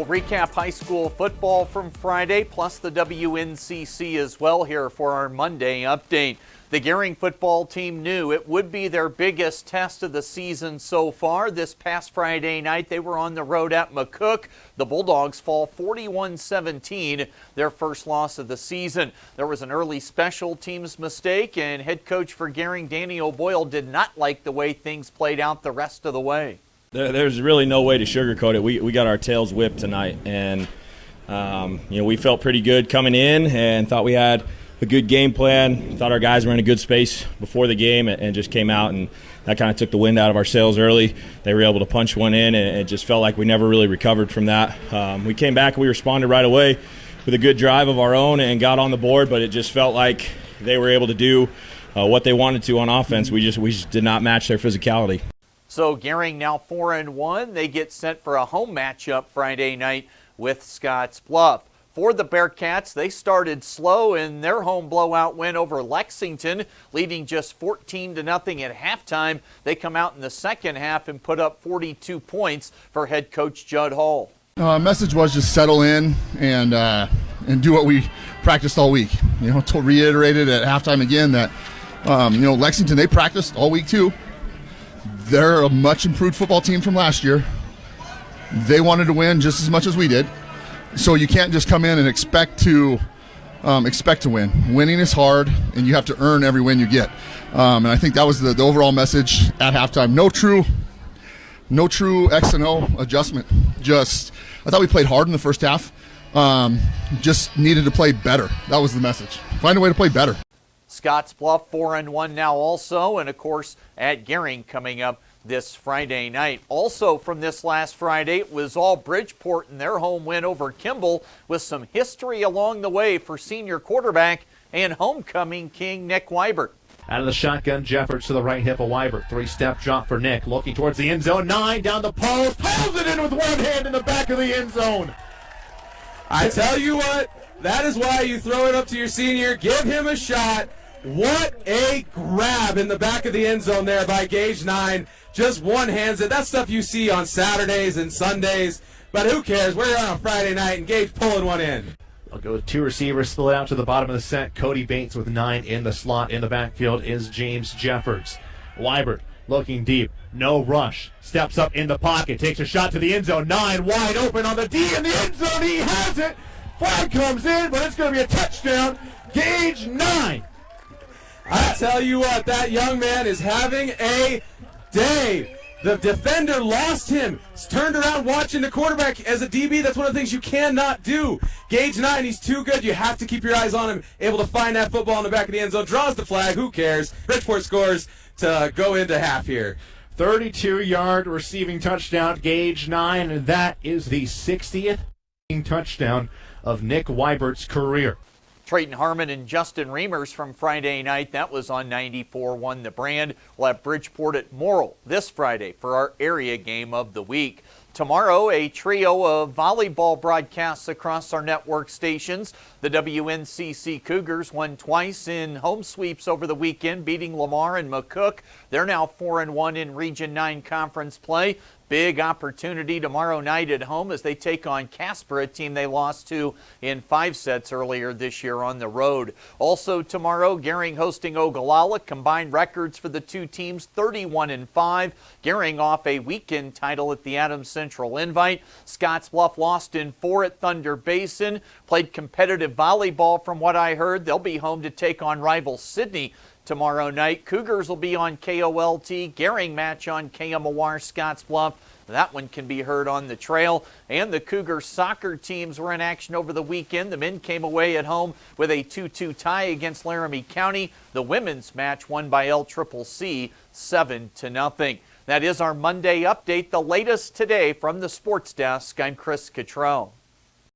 We'll recap high school football from Friday, plus the WNCC as well here for our Monday update. The Gering football team knew it would be their biggest test of the season so far. This past Friday night, they were on the road at McCook. The Bulldogs fall 41-17, their first loss of the season. There was an early special teams mistake, and head coach for Gering, Danny O'Boyle, did not like the way things played out the rest of the way. There's really no way to sugarcoat it. We got our tails whipped tonight, and we felt pretty good coming in and thought we had a good game plan. Thought our guys were in a good space before the game, and just came out, and that kind of took the wind out of our sails early. They were able to punch one in, and it just felt like we never really recovered from that. We came back and we responded right away with a good drive of our own and got on the board, but it just felt like they were able to do what they wanted to on offense. We just did not match their physicality. So Gering now 4-1. They get set for a home matchup Friday night with Scottsbluff. For the Bearcats, they started slow in their home blowout win over Lexington, leading just 14-0 at halftime. They come out in the second half and put up 42 points for head coach Judd Hall. Message was just settle in and do what we practiced all week. Reiterated at halftime again that Lexington, they practiced all week too. They're a much improved football team from last year. They wanted to win just as much as we did. So you can't just come in and expect to win. Winning is hard, and you have to earn every win you get. And I think that was the overall message at halftime. No true X and O adjustment. I thought we played hard in the first half. Just needed to play better. That was the message. Find a way to play better. Scottsbluff 4-1 now also, and of course at Gering coming up this Friday night. Also from this last Friday, it was all Bridgeport in their home win over Kimball, with some history along the way for senior quarterback and homecoming king Nick Weibert. Out of the shotgun, Jeffords to the right hip of Weibert. Three-step drop for Nick, looking towards the end zone. 9 down the post, holds it in with one hand in the back of the end zone. I tell you what, that is why you throw it up to your senior. Give him a shot. What a grab in the back of the end zone there by Gage 9. Just one-hands it. That's stuff you see on Saturdays and Sundays. But who cares? We're on a Friday night, and Gage pulling one in. I'll go with two receivers split out to the bottom of the set. Cody Bates with 9 in the slot. In the backfield is James Jeffords. Weibert looking deep. No rush. Steps up in the pocket. Takes a shot to the end zone. 9 wide open on the D in the end zone. He has it. Flag comes in, but it's going to be a touchdown. Gage 9. I tell you what, that young man is having a day. The defender lost him. He's turned around watching the quarterback as a DB. That's one of the things you cannot do. Gage 9, he's too good. You have to keep your eyes on him. Able to find that football in the back of the end zone. Draws the flag. Who cares? Bridgeport scores to go into half here. 32-yard receiving touchdown, Gage 9, and that is the 60th touchdown of Nick Weibert's career. Trayton Harmon and Justin Reimers from Friday night. That was on 94-1 The Brand. We'll have Bridgeport at Morrill this Friday for our area game of the week. Tomorrow, a trio of volleyball broadcasts across our network stations. The WNCC Cougars won twice in home sweeps over the weekend, beating Lamar and McCook. They're now 4-1 in Region 9 conference play. Big opportunity tomorrow night at home as they take on Casper, a team they lost to in 5 sets earlier this year on the road. Also tomorrow, Gering hosting Ogallala. Combined records for the two teams, 31-5. Gering off a weekend title at the Adams Central Invite. Scottsbluff lost in 4 at Thunder Basin. Played competitive volleyball from what I heard. They'll be home to take on rival Sydney tomorrow night. Cougars will be on KOLT. Gering match on KMOR Scottsbluff. That one can be heard on the Trail. And the Cougar soccer teams were in action over the weekend. The men came away at home with a 2-2 tie against Laramie County. The women's match won by LCCC 7-0. That is our Monday update. The latest today from the Sports Desk. I'm Chris Cottrell.